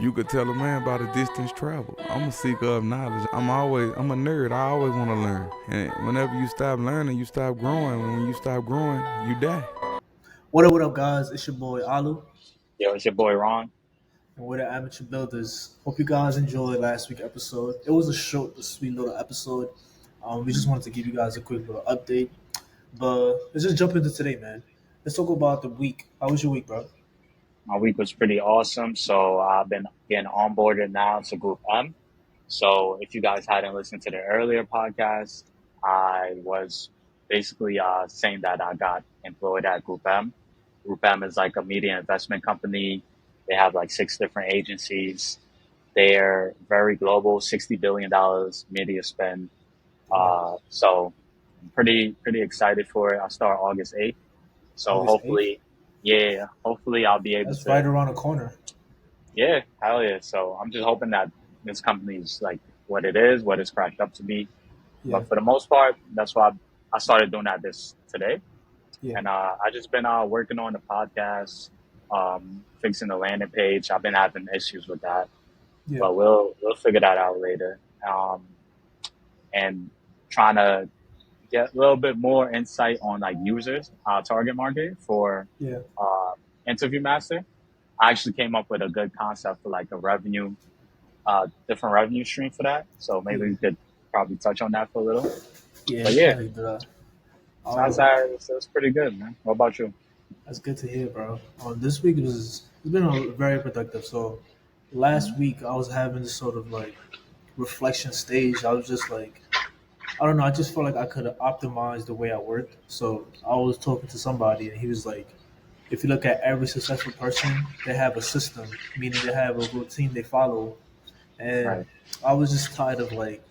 You could tell a man about a distance travel. I'm a seeker of knowledge. I'm a nerd. I always want to learn. And whenever you stop learning, you stop growing. And when you stop growing, you die. What up, guys? It's your boy Alu, Yo, it's your boy Ron. and we're the Amateur Builders. Hope you guys enjoyed last week's episode. It was a short but sweet little episode. We just wanted to give you guys a quick little update. But let's just jump into today, man. Let's talk about the week. How was your week, bro? My week was pretty awesome. So I've been getting onboarded now to Group M. So if you guys hadn't listened to the earlier podcast, I was basically saying that I got employed at Group M. Group M is like a media investment company. They have like six different agencies. They're very global, $60 billion media spend. Damn. So I'm pretty excited for it. I start August 8th. So August 8th? hopefully I'll be able That's right to, around the corner. yeah, hell yeah. So I'm just hoping that this company is like what it is, what it's cracked up to be. Yeah, But for the most part, that's why I started doing that this today. yeah, And I just been working on the podcast, fixing the landing page. I've been having issues with that, yeah. but we'll figure that out later. Um, and trying to get a little bit more insight on like users, target market for Yeah. uh, Interview Master. I actually came up with a good concept for like a revenue, different revenue stream for that. So maybe Yeah. we could probably touch on that for a little. Yeah, But you can yeah, definitely do that. besides Um, that, it's pretty good, man. What about you? That's good to hear, bro. This week it's been very productive. So last week I was having this sort of like reflection stage. I was just like, I don't know. I just felt like I could optimize the way I work. So I was talking to somebody, and he was like, if you look at every successful person, they have a system, meaning they have a routine they follow. And Right. I was just tired of like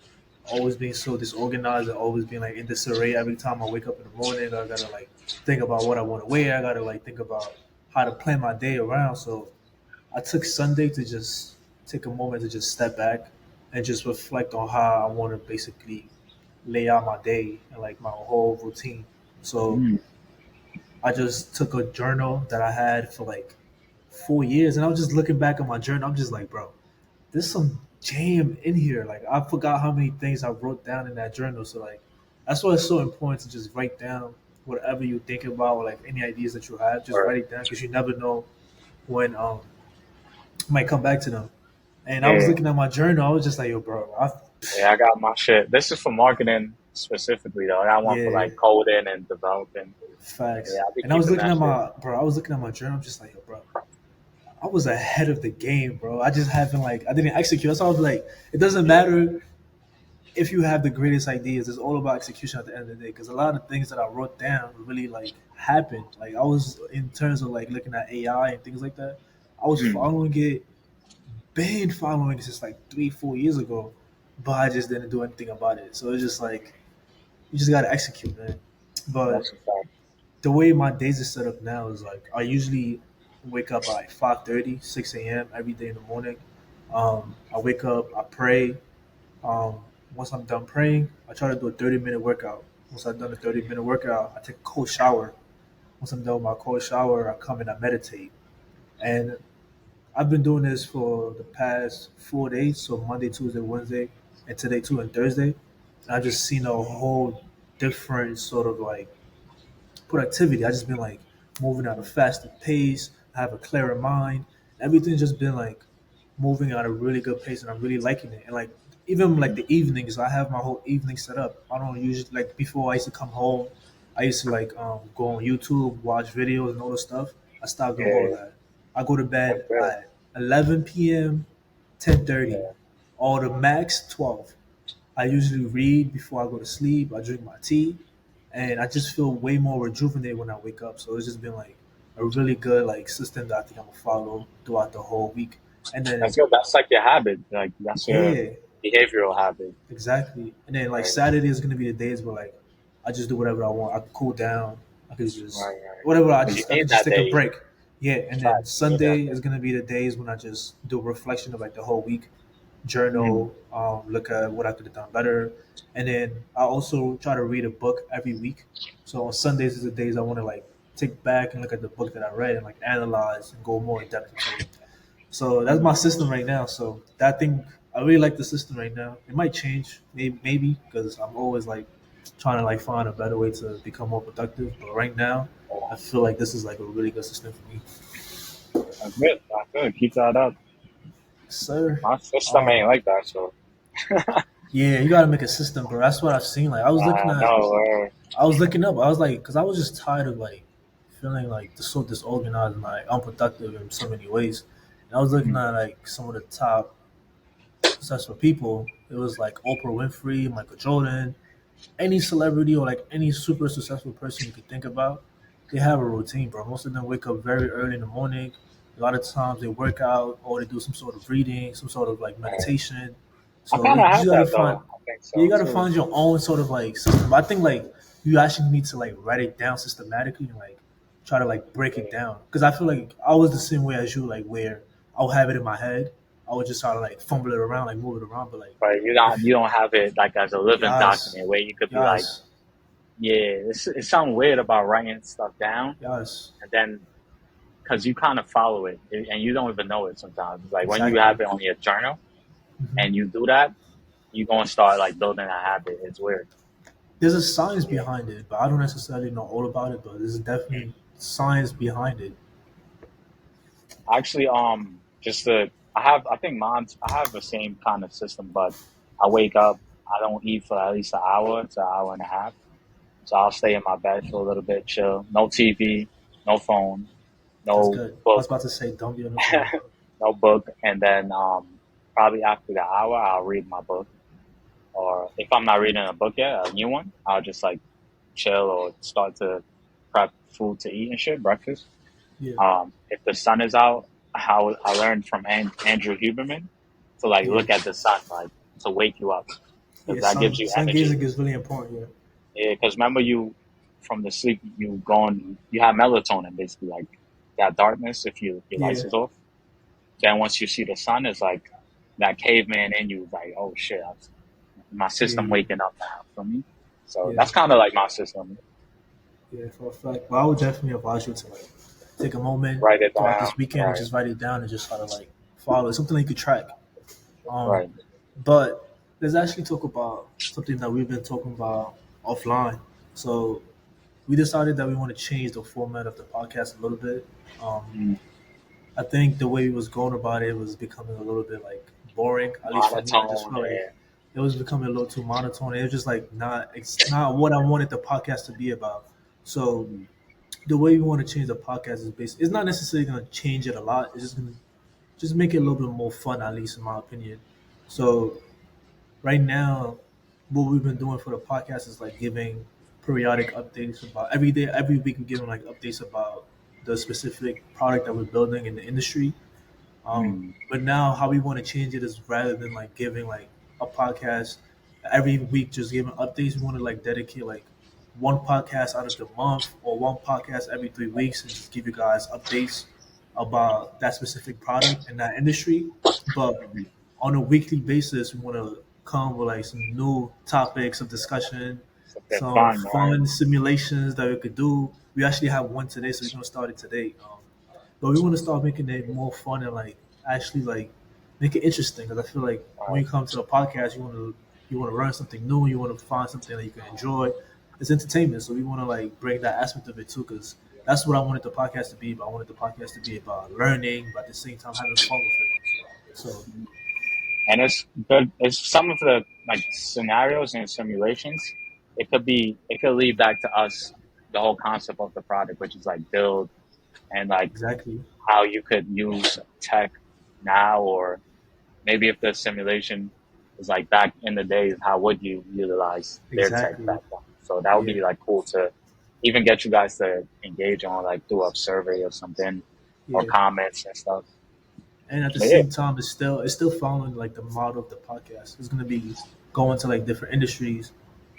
always being so disorganized and always being like in disarray. Every time I wake up in the morning, I gotta like think about what I want to wear. I gotta like think about how to plan my day around. So I took Sunday to just take a moment to just step back and just reflect on how I want to basically lay out my day and like my whole routine. So Mm. I just took a journal that I had for like 4 years, and I was just looking back at my journal. I'm just like, bro, there's some jam in here. Like I forgot how many things I wrote down in that journal. So like that's why it's so important to just write down whatever you think about, or like any ideas that you have. Just Or write it down because you never know when you might come back to them. And I was yeah, looking at my journal. I was just like, yo, bro, yeah, I got my shit. This is for marketing specifically though. I got one for yeah, like coding and developing. Yeah, facts. I'll be And I was keeping looking that at shit. my bro. I was looking at my journal. I'm just like, yo, bro, I was ahead of the game, bro. I just haven't like I didn't execute. So I was like, it doesn't matter if you have the greatest ideas. It's all about execution at the end of the day. Because a lot of things that I wrote down really like happened. Like I was in terms of like looking at AI and things like that. I was Mm. following it, been following it since like 3, 4 years ago, but I just didn't do anything about it. So it's just like you just gotta execute, man. But That's a fact. the way my days are set up now is like I usually wake up at like 5:30, 6 a.m. every day in the morning. I wake up, I pray. Once I'm done praying, I try to do a 30-minute workout. Once I've done a 30-minute workout, I take a cold shower. Once I'm done with my cold shower, I come and I meditate. And I've been doing this for the past 4 days, so Monday, Tuesday, Wednesday, and today too, and Thursday. And I just seen a whole different sort of like productivity. I just been like moving at a faster pace. I have a clearer mind. Everything's just been like moving at a really good pace, and I'm really liking it. And like even like the evenings, I have my whole evening set up. I don't usually like before I used to come home. I used to like go on YouTube, watch videos, and all this stuff. I stopped doing all of Yeah, that. I go to that's bed good. at 11 p.m., 10:30, Yeah. or the max 12. I usually read before I go to sleep. I drink my tea, and I just feel way more rejuvenated when I wake up. So it's just been like a really good like system that I think I'm gonna follow throughout the whole week. And then That's good. That's like your habit. Like that's your yeah, behavioral habit. exactly. And then like Right. Saturday is gonna be the days where like I just do whatever I want. I can cool down. I could just Right. Right. whatever. I 'Cause you just I need could just that take a day. break. Yeah, and then Facts. You need that Sunday day. is gonna be the days when I just do a reflection of like the whole week, Mm. journal, look at what I could have done better, and then I also try to read a book every week. So on Sundays is the days I want to like take back and look at the book that I read and like analyze and go more in depth into it. So that's my system right now. So that thing, I really like the system right now. It might change, maybe because I'm always like trying to like find a better way to become more productive. But right now, I feel like this is like a really good system for me. That's good. That's good. Keep that up. Sir, My system um, ain't like that, so yeah, you gotta make a system, bro. That's what I've seen. Like I know. I was looking up. I was like, because I was just tired of like feeling like so disorganized and like unproductive in so many ways. And I was looking Mm, at like some of the top successful people. It was like Oprah Winfrey, Michael Jordan, any celebrity or like any super successful person you could think about. They have a routine, bro. Most of them wake up very early in the morning. A lot of times they work out or they do some sort of reading, some sort of like uh, meditation. I So kind of you just have gotta that find, though. I think yeah, you so gotta too. find your own sort of like system. I think like you actually need to like write it down systematically and like try to like break it Yeah. down. Because I feel like I was the same way as you, like where I'll have it in my head. I would just try to like fumble it around, like move it around. But like But if you don't have it like as a living yes, document where you could be like, yes, yeah, it's something weird about writing stuff down, yes, and then because you kind of follow it and you don't even know it sometimes. It's like when you exactly. have it on your journal Hmm. and you do that, you're gonna start like building a habit. It's weird. There's a science Yeah. behind it, but I don't necessarily know all about it. But there's definitely science behind it. Actually, just the I think mine's I have the same kind of system, but I wake up, I don't eat for at least an hour to an hour and a half. So I'll stay in my bed for a little bit, chill. No TV, no phone, That's no good. I was book, about to say, don't be on the phone. no book, and then probably after the hour, I'll read my book. Or if I'm not reading a book yet, a new one, I'll just like chill or start to prep food to eat and shit, breakfast. Yeah, If the sun is out, I learned from Andrew Huberman to like yeah, look at the sun, like to wake you up, because yeah. that gives you Sun energy. gazing is really important. Yeah, Yeah, because remember you from the sleep you go on, you have melatonin basically, like that darkness if your lights yeah, is off. Then once you see the sun, it's like that caveman in you is like, oh shit, my system yeah, waking up now for me. So yeah, that's kind of like my system. yeah. For a fact, but I would definitely advise you to like take a moment Write it throughout down. this weekend and Right, just write it down and just try to like follow it. Something that you could track. Um, right. but let's actually talk about something that we've been talking about offline. So we decided that we want to change the format of the podcast a little bit. Um, Mm. I think the way we was going about it was becoming a little bit like boring. At least for me, I just Monotone. felt like Yeah. it was becoming a little too monotone. It was just like not it's not what I wanted the podcast to be about. So Mm. the way we want to change the podcast is based. It's not necessarily going to change it a lot. It's just going to just make it a little bit more fun, at least in my opinion. So right now, what we've been doing for the podcast is like giving periodic updates about every day, every week. We're giving like updates about the specific product that we're building in the industry. Mm. But now, how we want to change it is rather than like giving like a podcast every week, just giving updates. We want to like dedicate like one podcast out of the month or one podcast every 3 weeks and just give you guys updates about that specific product and that industry. But Mhm. on a weekly basis, we want to come with like some new topics of discussion, Something some fun, right? fun simulations that we could do. We actually have one today, so we're gonna start it today. But we want to start making it more fun and like actually like make it interesting because I feel like when Right. you come to a podcast, you want to learn something new, you want to find something that you can enjoy. It's entertainment, so we want to like bring that aspect of it too because that's what I wanted the podcast to be about. I wanted the podcast to be about learning, but at the same time having fun with it. So And it's good. It's some of the like scenarios and simulations. It could lead back to us the whole concept of the product, which is like build and like exactly, how you could use tech now, or maybe if the simulation is like back in the days, how would you utilize their tech exactly, back then? So that would yeah, be like cool to even get you guys to engage on like do a survey or something or yeah. comments and stuff. And at the But yeah, same time, it's still following like the model of the podcast. It's gonna be going to like different industries,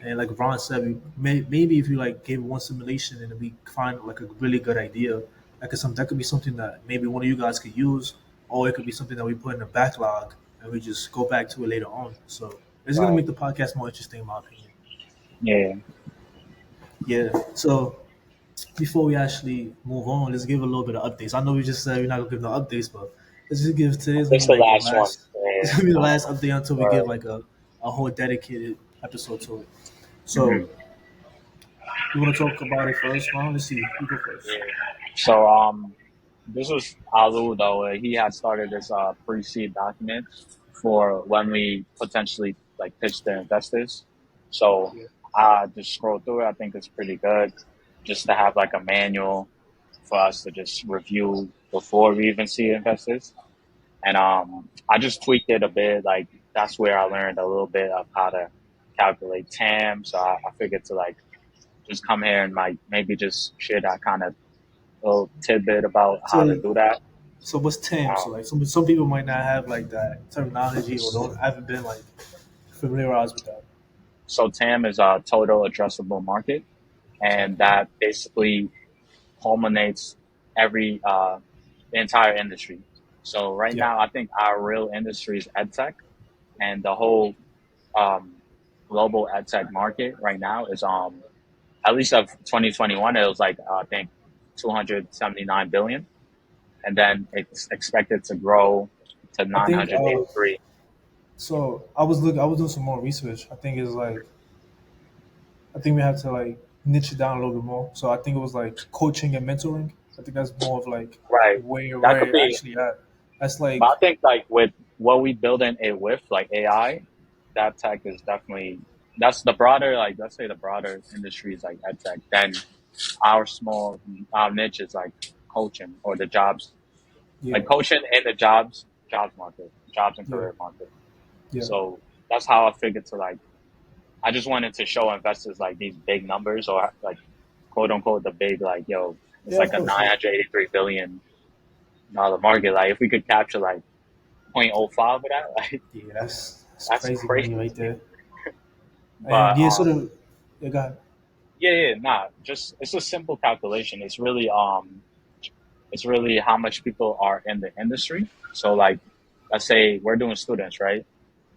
and like Ron said, maybe if you like gave one simulation and we find like a really good idea, that could be something that maybe one of you guys could use, or it could be something that we put in the backlog and we just go back to it later on. So it's gonna right. make the podcast more interesting, in my opinion. Yeah. Yeah. So before we actually move on, let's give a little bit of updates. I know we just said we're not gonna give no updates, but let's just give today's gonna This be the like the last one. last. It's Yeah. gonna be the last update until we give Or, like a whole dedicated episode to it. So mhm. you want to talk about it first, Ron? Let's see. You go first. Yeah. So this was Alu though. He had started this pre-seed document for when we potentially like pitch to investors. So Yeah. I just scrolled through it. I think it's pretty good, just to have like a manual for us to just review before we even see investors. And I just tweaked it a bit. Like that's where I learned a little bit of how to calculate TAM. So I figured to like just come here and like maybe just share that kind of little tidbit about how to So do that. so what's TAM? So Um, like some people might not have like that terminology or don't haven't been like familiarized with that. so TAM is a total addressable market, and Exactly. that basically culminates every the entire industry. So right Yeah. now, I think our real industry is edtech, and the whole um, global edtech market right now is at least of 2021, it was like I think 279 billion, and then it's expected to grow to I think 983. so. I was doing some more research. I think it's like I think we have to like niche it down a little bit more. So I think it was like coaching and mentoring. I think that's more of like Right. That where could you're be, actually at. That's but I like think like with what we building it with, like AI, that tech is definitely that's the broader like let's say the broader industry is like ed tech. Then our niche is like coaching or the jobs, yeah, like coaching in the jobs market, jobs and yeah, career market. yeah, So that's how I figured to like I just wanted to show investors like these big numbers or like quote unquote the big like yo it's yeah. like Of a course, yeah, 983 billion dollar market. Like if we could capture like 0.05 of that, like yeah. That's that's crazy money crazy. right there. And But yeah, sort of. Yeah, go ahead. yeah, yeah, nah, just it's a simple calculation. It's really how much people are in the industry. So like, let's say we're doing students, right?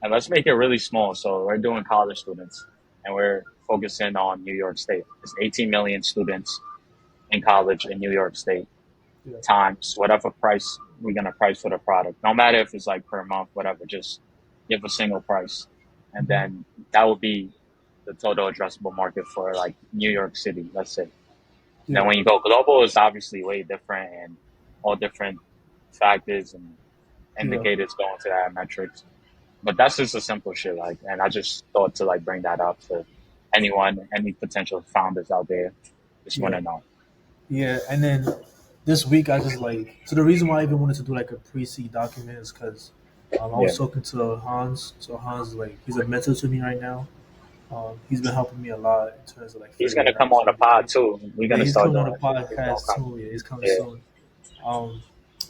And let's make it really small. So we're doing college students, and we're focusing on New York State. It's 18 million students in college in New York State Yeah, times whatever price we're gonna price for the product. No matter if it's like per month, whatever, just give a single price. And hmm, then that would be the total addressable market for like New York City, let's say. yeah, Then when you go global, it's obviously way different and all different factors and yeah, indicators go into that metrics. But that's just a simple shit, like, and I just thought to like bring that up to anyone, any potential founders out there, just want yeah, to know. yeah. And then this week, I just like so the reason why I even wanted to do like a pre-seed document is because I Yeah, was talking to Hans. So Hans is like he's a mentor to me right now. He's been helping me a lot in terms of like he's gonna figuring come out on the pod everything. too. We're Yeah, gonna he's start coming on doing the that shit. He's gonna podcast come. too. Yeah, he's coming Yeah, soon. Um,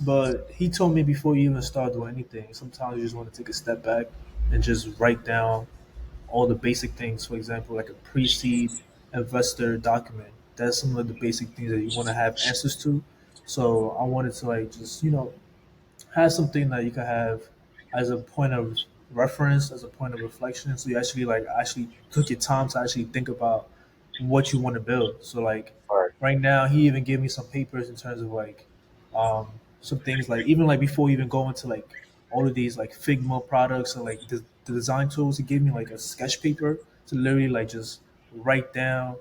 but he told me before you even start doing anything, sometimes you just want to take a step back and just write down all the basic things. For example, like a pre-seed investor document. That's some of the basic things that you want to have answers to. So I wanted to like just have something that you can have as a point of reference, as a point of reflection. So you actually like actually took your time to actually think about what you want to build. So like or right now, he even gave me some papers in terms of like some things like even like before you even go into like all of these like Figma products and like the design tools, he gave me like a sketch paper to literally like just write down.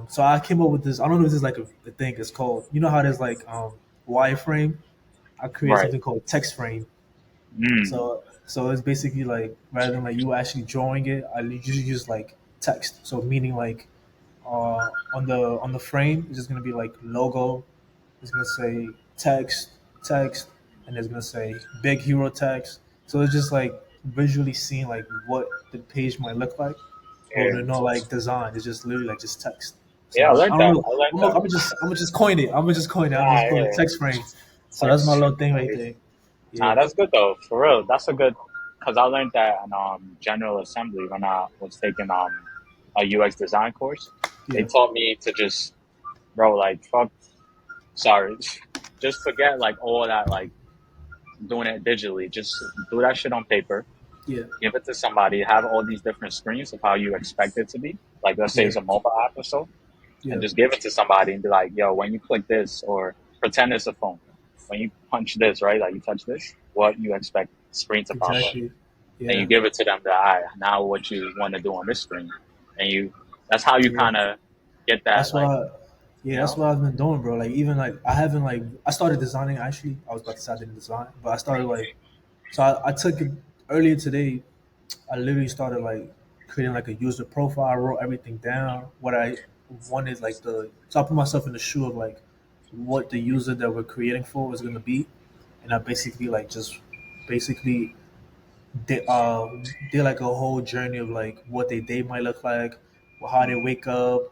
So I came up with this. I don't know if this is like a thing. It's called. You know how there's like wireframe. I create right. something called text frame. Mm, So it's basically like rather than like you actually drawing it, I usually use like text. So meaning like on the frame, it's just gonna be like logo. It's gonna say text, and it's gonna say big hero text. So it's just like visually seeing like what the page might look like, but yeah, with no like design. It's just literally like just text. yeah. I So I learned don't that. know. I learned that. I'm gonna just coin it. I'm gonna just coin it. I'm Nah, just call it yeah. text frame. So that's my Text. little thing right there. Nah, Yeah, that's good though. For real, that's a good. Cause I learned that in General Assembly when I was taking a UX design course. They yeah, taught me to just bro like fuck. Sorry, just forget like all that like doing it digitally. Just do that shit on paper. yeah, Give it to somebody. Have all these different screens of how you expect it to be. Like let's say yeah, it's a mobile app or so, and yeah, just give it to somebody and be like, "Yo, when you click this, or pretend it's a phone." when you punch this, right, like you touch this, what you expect screen to pop up. Exactly. Then you Yeah. give it to them the eye. Now what you want to do on this screen, and that's how you Yeah. kind of get that, That's like, why. Yeah, you that's know, what I've been doing, bro. Like even like I haven't like I started designing actually. I was about to say I didn't design, but I started like so I took it earlier today. I literally started like creating like a user profile. I wrote everything down. What I wanted, like the so I put myself in the shoe of like what the user that we're creating for is gonna be, and I basically like just basically did like a whole journey of like what their day might look like, how they wake up,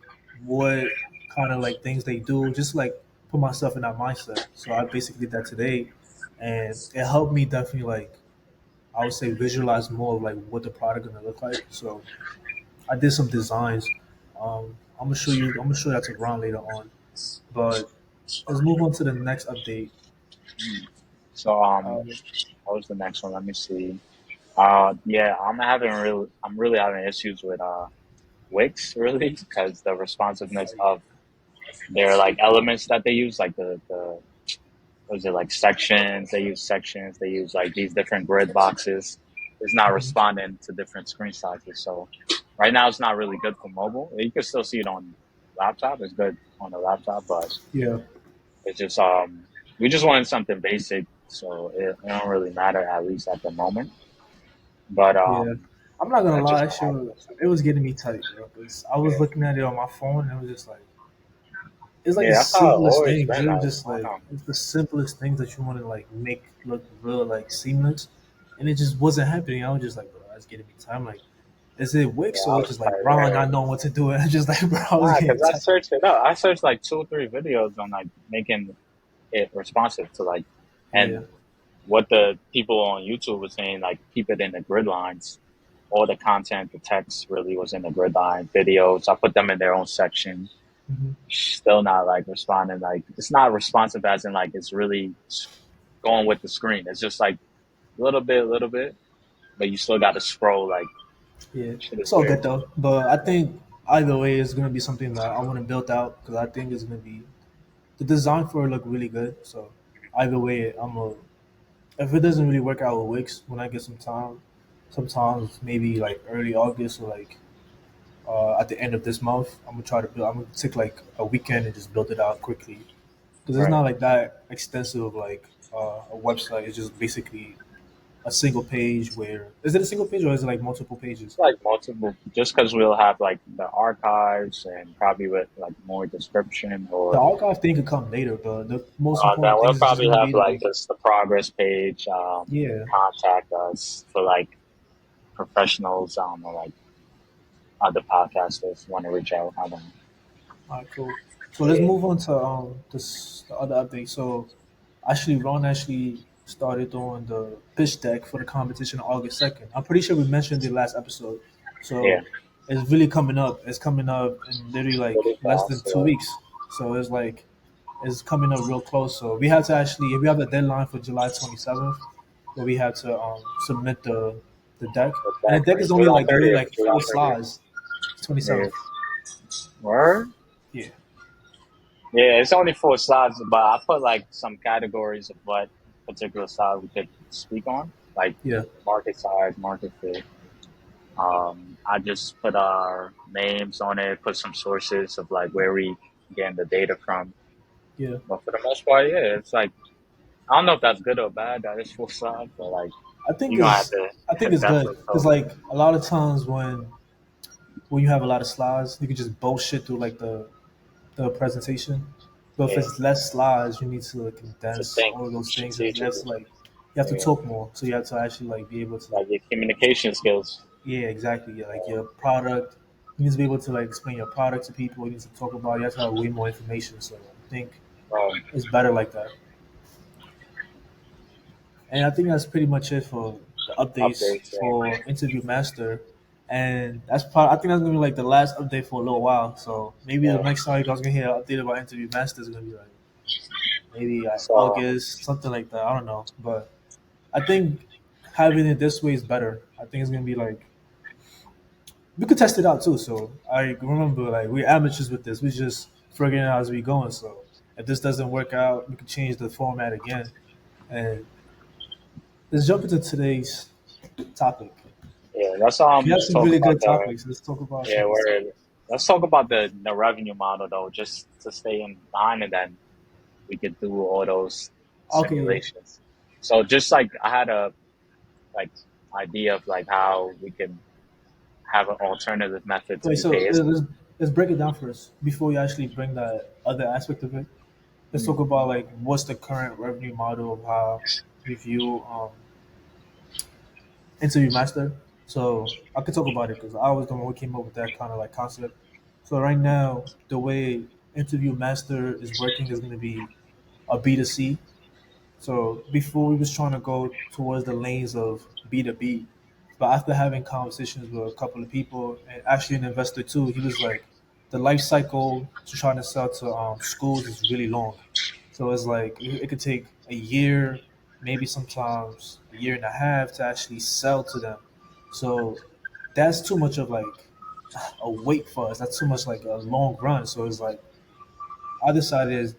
what kind of like things they do, just like put myself in that mindset. So I basically did that today, and it helped me definitely like I would say visualize more of like what the product gonna look like. So I did some designs. I'm gonna show you. I'm gonna show that to Ron later on. But let's move on to the next update. so Um, what was the next one? Let me see. Yeah, I'm really having issues with Wix really because the responsiveness of their like elements that they use, like the was it like sections? They use sections. They use like these different grid boxes. It's not mhm. responding to different screen sizes. So right now, it's not really good for mobile. You can still see it on laptop. It's good on the laptop, but Yeah, it's just we just wanted something basic, so it don't really matter at least at the moment. But yeah. I'm not gonna that's just lie, what actually, happens. it was getting me tight, bro. Because I was Yeah, looking at it on my phone, and it was just like it's like the yeah, that's how it's simplest always things. been. It I was just don't like know. it's the simplest things that you want to like make look real, like seamless, and it just wasn't happening. I was just like, bro, that's getting me tight. I'm like, is it Yeah, Wix I or it's was just like tired Ron there. not knowing what to do? And I'm just like, bro, I was Nah, getting because I tight. searched it up. I searched like 2 or 3 videos on like making it responsive to like, Yeah. and what the people on YouTube were saying, like keep it in the grid lines. All the content, the text really was in the grid line. Videos, I put them in their own section. Hmm. Still not like responding. Like it's not responsive as in like it's really going with the screen. It's just like a little bit, but you still got to scroll. Like Yeah, shit is it's all weird. good though. But I think either way, it's gonna be something that I want to build out because I think it's gonna be the design for it look really good. So either way, I'm a if it doesn't really work out with Wix when I get some time, sometimes maybe like early August or like at the end of this month, I'm gonna try to build. I'm gonna take like a weekend and just build it out quickly because it's Right. not like that extensive of like a website. It's just basically a single page. Where is it a single page or is it like multiple pages? Like multiple, just because we'll have like the archives and probably with like more description The or archive thing could come later, but the most then important we'll things is just probably gonna have be like like, just the progress page, yeah, contact us for like professionals, or like other podcasters want to reach out. I don't know. all right, cool. So let's Yeah, move on to this the other update. So actually, Ron actually started doing the pitch deck for the competition on August 2nd. I'm pretty sure we mentioned it last episode. yeah, So it's really coming up. It's coming up in literally like really less than fast. 2 weeks. So it's like it's coming up real close. So we have to actually we have a deadline for July 27th where we have to submit the deck. But And the that deck is only July like literally 30th, like July 4 30th. slides. Yeah. 27th. Word? Yeah. Yeah, it's only 4 slides, but I put like some categories of what particular slide we could speak on, like Yeah. market size, market fit. I just put our names on it, put some sources of like where we getting the data from. Yeah. But for the most part, yeah, it's like I don't know if that's good or bad. That is 4 slides, but like I think you're gonna have it's to I think it's good definitely because tell. like a lot of times when you have a lot of slides, you can just bullshit through like the presentation. But if Yeah, it's less slides, you need to to condense think all of those things, and you have strategically. to like you have to Yeah, talk more. So you have to actually like be able to like your communication skills. yeah exactly yeah, like your product. You need to be able to like explain your product to people. You need to talk about. You have to have way more information. So I think Um, it's better like that. And I think that's pretty much it for the updates updates. Yeah. for Interview Master. And that's probably I think that's gonna be like the last update for a little while. So maybe the Yeah. next time you guys gonna hear an update about Interview Master is gonna be like maybe like So August, something like that. I don't know. But I think having it this way is better. I think it's gonna be like we could test it out too. So I remember like we're amateurs with this. We just figuring it out as we going. So If this doesn't work out, we can change the format again. And let's jump into today's topic. Yeah, let's We have some talk really about good the topics. Let's talk about yeah, some. let's talk about the revenue model though, just to stay in line, and then we could do all those Okay, simulations. So just like I had a like idea of like how we can have an alternative method to wait. be So paid. let's break it down first before we actually bring that other aspect of it. Let's talk Mm, about like what's the current revenue model of how we view interview master. So I could talk about it because I was the one who came up with that kind of like concept. So right now, the way interview master is working is going to be a B2C. So before we was trying to go towards the lanes of B2B, but after having conversations with a couple of people and actually an investor too, he was like, the life cycle to trying to sell to schools is really long. So it's like it could take a year, maybe sometimes a year and a half to actually sell to them. So that's too much of like a wait for us. That's too much like a long run. So it's like I decided is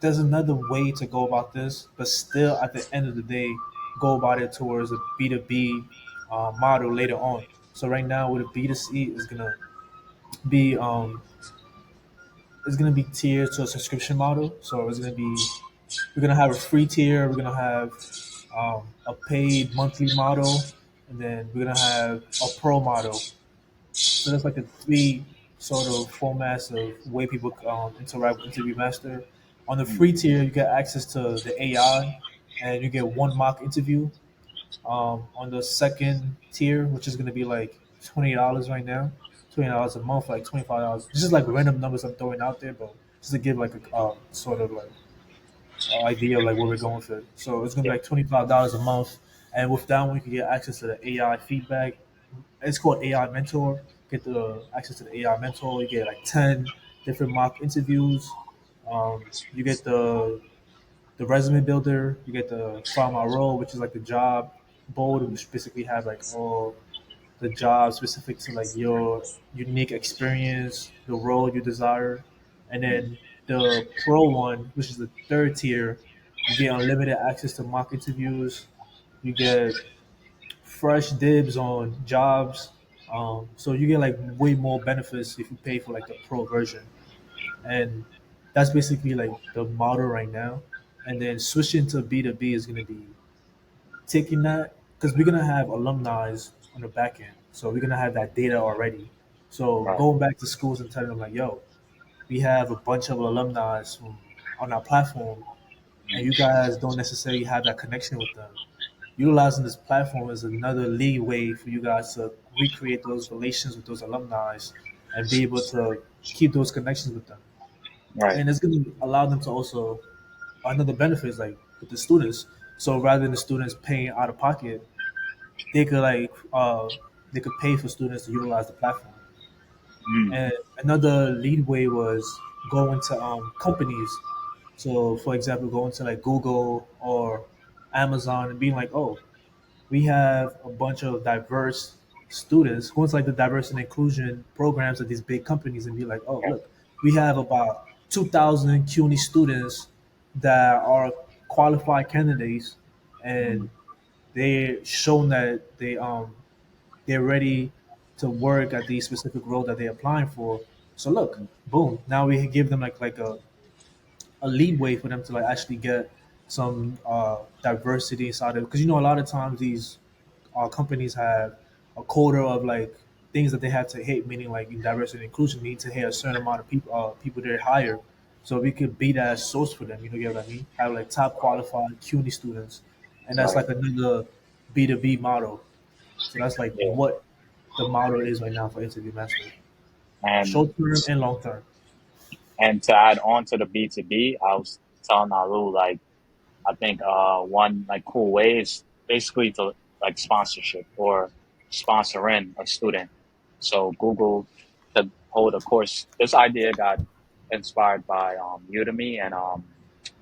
there's another way to go about this, but still at the end of the day, go about it towards a B2B model later on. So right now with a B2C is gonna be tiered to a subscription model. So we're gonna have a free tier, we're gonna have a paid monthly model, and then we're gonna have a pro model. So that's like the three sort of formats of way people interact with Interview Master. On the mm, free tier, you get access to the AI, and you get one mock interview. On the second tier, which is going to be like $20 right now, $20 a month, like $25. This is like random numbers I'm throwing out there, but just to give like a sort of like idea of like where we're going for. So it's gonna be yeah, like $25 a month, and with that one, you can get access to the AI feedback. It's called AI Mentor. Get the access to the AI Mentor. You get like 10 different mock interviews. You get the resume builder. You get the find my role, which is like the job board, which basically have like all the jobs specific to like your unique experience, the role you desire, and mm, then the pro one, which is the third tier, you get unlimited access to mock interviews. You get fresh dibs on jobs. So you get like way more benefits if you pay for like the pro version, and that's basically like the model right now. And then switching to B2B is going to be taking that because we're gonna have alumni on the back end, so we're gonna have that data already. So right, going back to schools and telling them like, "Yo, we have a bunch of alumni from on our platform, and you mm, guys don't necessarily have that connection with them. Utilizing this platform is another leeway for you guys to recreate those relations with those alumni and be able to keep those connections with them. right, And it's going to allow them to also another benefit is like with the students. So rather than the students paying out of pocket, they could they could pay for students to utilize the platform. mm, And another leadway was going to companies. So for example, going to like Google or Amazon and being like, oh, we have a bunch of diverse students going to like the diversity and inclusion programs at these big companies and be like, oh, yeah, look, we have about 2,000 CUNY students that are qualified candidates, mm, and they shown that they're ready to work at the specific role that they're applying for. So look, boom, now we give them like a leadway for them to like actually get some diversity inside of it. Because you know a lot of times these companies have a quota of like things that they have to hit, meaning like in diversity and inclusion need to hit a certain amount of people they hire. So we could be that source for them. You know what I mean? Have like top qualified CUNY students, and that's right, like another B2B model. So that's like yeah. what the model is right now for Interview Master, And short term and long term. to add on to the B2B, I was telling Alu like I think one like cool way is basically to like sponsorship or sponsoring a student. So Google to hold a course. This idea got inspired by Udemy and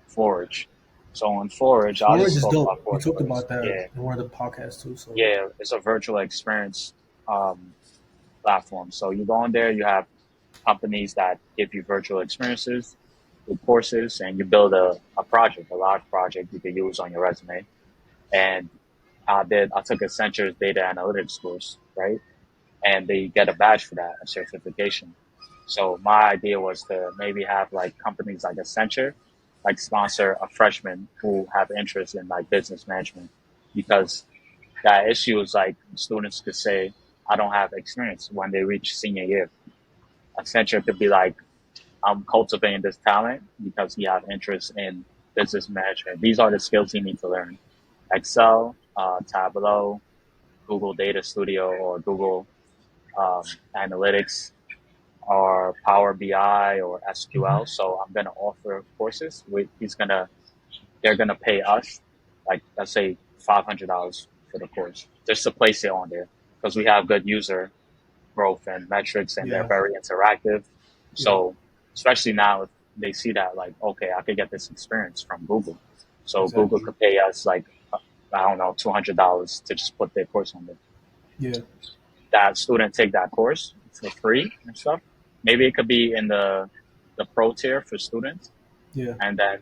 Forge. So on Forge, I'll Forge just is talk about dope. We Forge talked first. about that Yeah, in one of the podcasts too. So yeah, it's a virtual experience um, platform. So you go on there, you have companies that give you virtual experiences. with courses, and you build a project, a large project you could use on your resume. And I took Accenture's data analytics course, right? And they get a badge for that, a certification. So my idea was to maybe have like companies like Accenture, like sponsor a freshman who have interest in like business management, because that issue is like students could say, I don't have experience when they reach senior year. Accenture could be like, I'm cultivating this talent because you have interest in business management. These are the skills you need to learn. Excel, Tableau, Google Data Studio, or Google um, Analytics, or Power BI, or Hmm. SQL. So I'm gonna offer courses. They're gonna pay us, like let's say $500 for the course, just to place it on there, because we have good user growth and metrics, and they're Yeah, very interactive. yeah, So especially now, if they see that like, okay, I could get this experience from Google, so Google exactly. could pay us like, I don't know, $200 to just put their course on there. Yeah, That student take that course for free and stuff. Maybe it could be in the pro tier for students, yeah, and then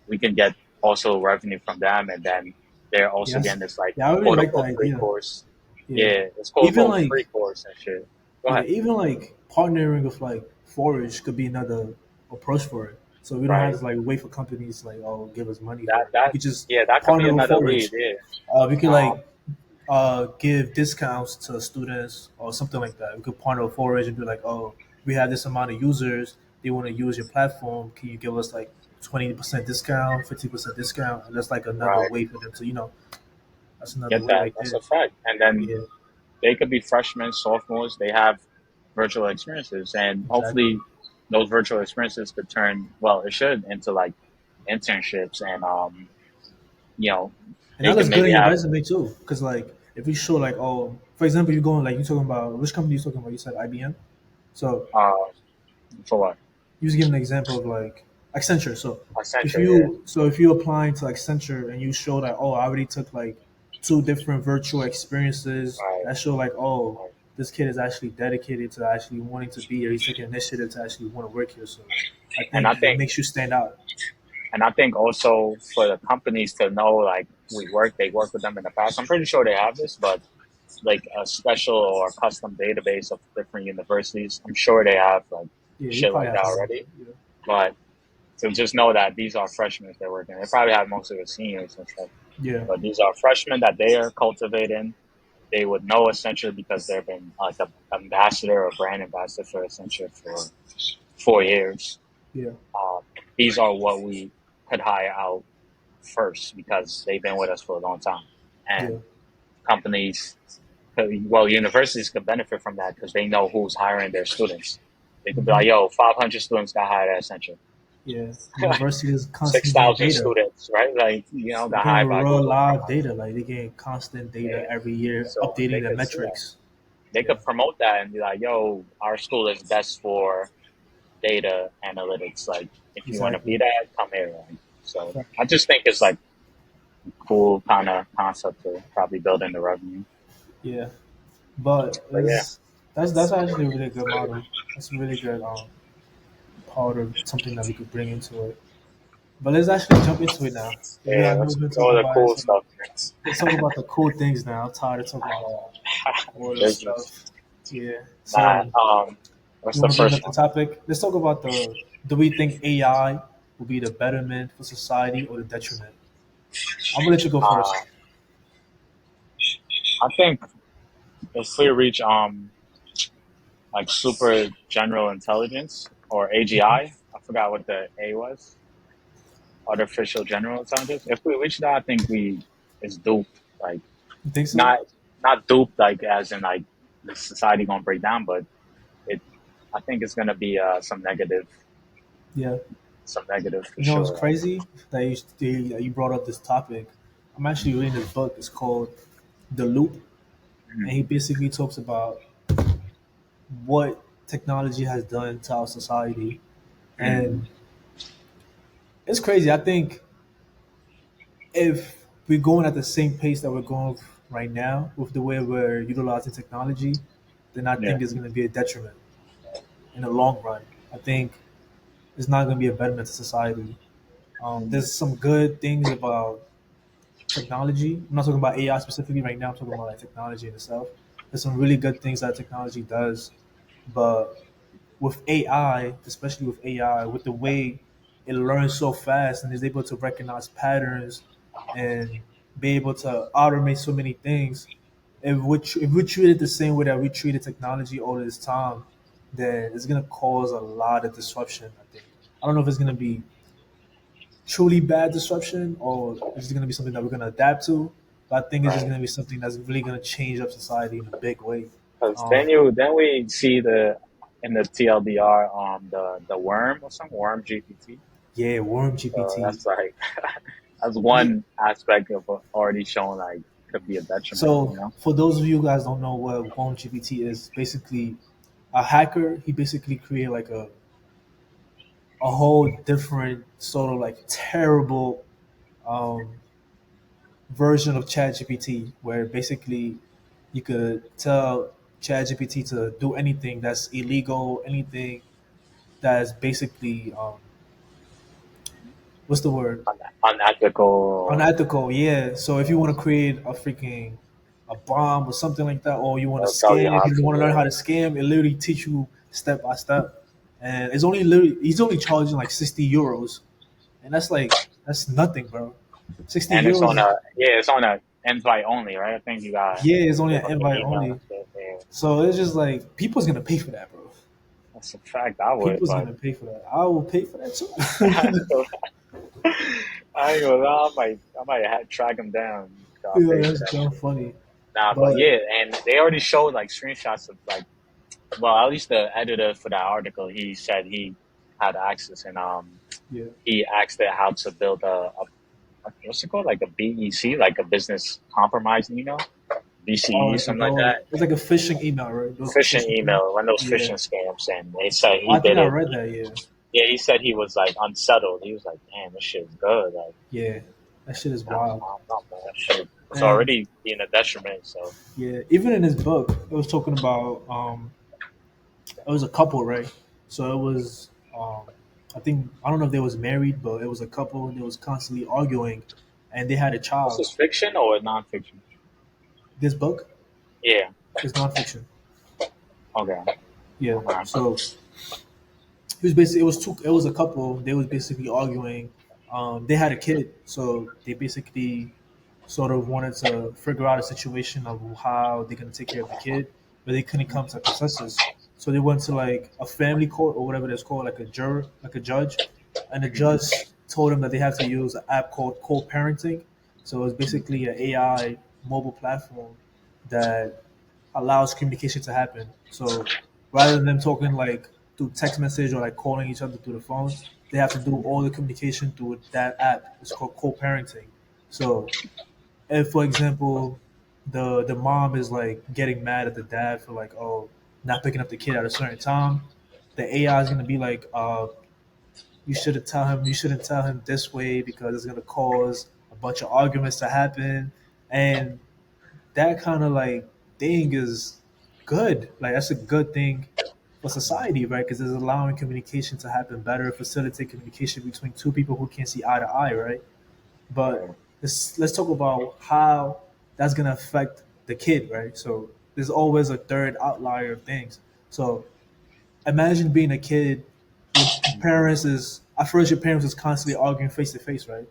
we can get also revenue from them, and then they're also yes, getting this like yeah. I really quote like the unquote free idea. course. Yeah, Yeah, it's quote even unquote free like course and shit. Go yeah, ahead. even like partnering with like Forage could be another approach for it. So we don't have Right. to like wait for companies like oh give us money for That it. We that could just yeah, that could be partner with another lead. Forage. Yeah. We could Um, like give discounts to students or something like that. We could partner with Forage and be like, oh, we have this amount of users. They want to use your platform. Can you give us like 20% discount, 50% discount? And that's like another right. way for them to, that's another Get way that. right That's there. a fact. And then Yeah, they could be freshmen, sophomores. They have virtual experiences, and exactly. hopefully, those virtual experiences could turn, well, it should, into like internships, and you know, And they that can looks good maybe in your have resume too. Because like if you show like, oh, for example, you're going like you talking about which company you talking about? You said IBM. So uh for what you was giving an example of like Accenture. So if Accenture. Yeah. you applying to Accenture and you show that oh I already took like two different virtual experiences Right. that show like oh Right. this kid is actually dedicated to actually wanting to be here. He's taking initiative to actually want to work here. So I And I think it think makes you stand out. And I think also for the companies to know, like, they work with them in the past. I'm pretty sure they have this, but like a special or custom database of different universities, I'm sure they have like Yeah, you shit probably like have that something like already. that. Yeah, But to just know that these are freshmen they're working, they probably have most of the seniors and stuff. yeah, But these are freshmen that they are cultivating. They would know Accenture because they've been like a ambassador or brand ambassador for Accenture for 4 years. yeah, Um, these are what we could hire out first because they've been with us for a long time. yeah. And companies, well, universities could benefit from that because they know who's hiring their students. They could be Hmm. like, yo, 500 students got hired at Accenture. Yeah, university is constantly getting 6,000 data. students, right? Like, They're got getting hired by real Google from live us. data. Like they're getting constant data Yeah. every year, So they updating their could see that. metrics. They Yeah, could promote that and be like, yo, our school is best for data analytics. Like, if you want to be exactly. that, come here. Like, so Fact. I just think it's like cool kind of concept to probably build in the revenue. Yeah, but But yeah, it's that's actually a really good model. That's a really good part of something that we could bring into it. But let's actually jump into it now. yeah, I know let's we've been go talking to the about it, cool so stuff. let's talk about the cool things now. I'm tired of talking about all this Business. stuff. Yeah. Nah, So what's you the want to bring first up the one? topic? Let's talk about the. Do we think AI will be the betterment for society or the detriment? I'm gonna let you go Uh, first. I think if we reach like super general intelligence, or AGI, I forgot what the A was, artificial general intelligence. If we reach that, I think we is duped. Like, You think so? not not duped like as in like the society gonna break down, but it I think it's gonna be Yeah. some negative for You know what's sure. Like, crazy that you brought up this topic? I'm actually reading this book. It's called The Loop, and he basically talks about what technology has done to our society. mm, And it's crazy. I think if we're going at the same pace that we're going right now with the way we're utilizing technology, then I yeah, think it's going to be a detriment in the long run. I think it's not going to be a betterment to society. There's some good things about technology. I'm not talking about AI specifically right now. I'm talking about like technology in itself. There's some really good things that technology does, but with AI, especially with AI, with the way it learns so fast and is able to recognize patterns and be able to automate so many things, if we treat it the same way that we treated technology all this time, then it's gonna cause a lot of disruption. I think. I don't know if it's gonna be truly bad disruption or it's gonna be something that we're gonna adapt to. But I think it's just Right. gonna be something that's really gonna change up society in a big way. Because Um, then we see the in the TLDR the worm or some worm GPT. yeah, Worm So GPT. that's like that's Yeah. one aspect of already showing like could be a detriment. You So know. for those of you guys don't know what Worm GPT is, basically a hacker. He basically created like a whole different sort of like terrible um, version of ChatGPT, where basically you could tell ChatGPT to do anything that's illegal, anything that's basically what's the word, Unethical unethical. Yeah. So if you want to create a freaking a bomb or something like that, or you want to they'll tell you scam, how you to want to learn do how it. to scam, it literally teach you step by step. And it's only literally he's only charging like 60 euros, and that's nothing, bro. 60 And it's euros on is a it's on a invite only, right? I think you got yeah, it's only give an them the invite email only. and shit. Yeah. So it's just like people's gonna pay for that, bro. That's a fact. I would, People's but gonna pay for that. I will pay for that I too. ain't gonna lie. I might track him down. I'll Yeah, pay for that's that dumb shit. funny. Nah, but But yeah, and they already showed like screenshots of like, well, at least the editor for that article, he said he had access and yeah, he asked it how to build a what's it called, like a BEC, like a business compromise email, oh, BCE, it's like something like that. it's like a phishing email, right? Those Phishing phishing things. email, one of those Yeah, phishing scams, and they said oh, he I think did I it. read that. Yeah, Yeah, he said he was like unsettled. He was like, "Damn, this shit's good." Like, yeah, that shit is I don't wild. know, man. That shit was And already being a detriment. So, yeah, even in his book, it was talking about it was a couple, right? So it was I think I don't know if they was married, but it was a couple and they was constantly arguing, and they had a this child. is fiction or nonfiction? This book Yeah. is nonfiction. Okay. Yeah, Okay. so it was basically it was a couple. They was basically arguing. They had a kid, so they basically sort of wanted to figure out a situation of how they're gonna take care of the kid, but they couldn't come to a consensus. So they went to like a family court or whatever it's called, like a juror, like a judge, and the Mhm. judge told them that they have to use an app called co-parenting. So it's basically an AI mobile platform that allows communication to happen. So rather than them talking like through text message or like calling each other through the phone, they have to do all the communication through that app. It's called co-parenting. So if, for example, the mom is like getting mad at the dad for like not picking up the kid at a certain time, the AI is gonna be like, you shouldn't tell him this way because it's gonna cause a bunch of arguments to happen, and that kind of like thing is good. Like that's a good thing for society, right? Because it's allowing communication to happen better, facilitate communication between two people who can't see eye to eye, right? But Right. let's talk about how that's gonna affect the kid, right? So there's always a third outlier of things. So imagine being a kid, your parents is at first your parents is constantly arguing face to face, right?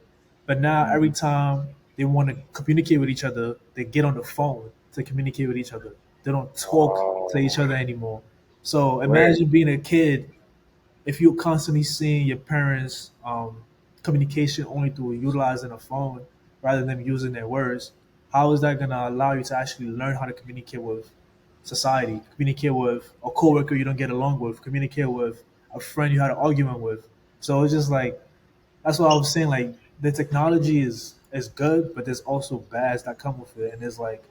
But now every Mhm. time they want to communicate with each other, they get on the phone to communicate with each other. They don't talk to each Oh, other anymore. So weird. imagine being a kid if you're constantly seeing your parents communication only through utilizing a phone rather than using their words, how is that going to allow you to actually learn how to communicate with society, communicate with a coworker you don't get along with, communicate with a friend you had an argument with? So it's just like that's what I was saying. Like the technology is good, but there's also bads that come with it, and it's like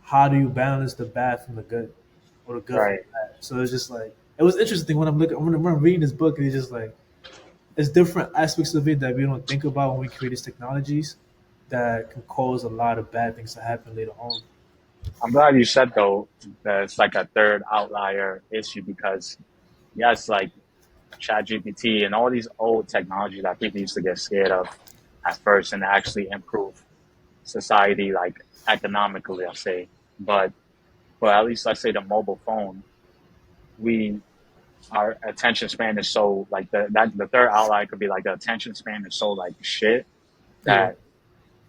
how do you balance the bad from the good or the good from Right. the bad? So it's just like it was interesting when I'm reading this book, and it's just like it's different aspects of it that we don't think about when we create these technologies that can cause a lot of bad things to happen later on. I'm glad you said though that it's like a third outlier issue because yes, like ChatGPT, and all these old technologies that people used to get scared of at first, and actually improve society, like economically, I'll say. But at least let's say the mobile phone, we our attention span is so like the third ally could be like the attention span is so like shit Yeah, that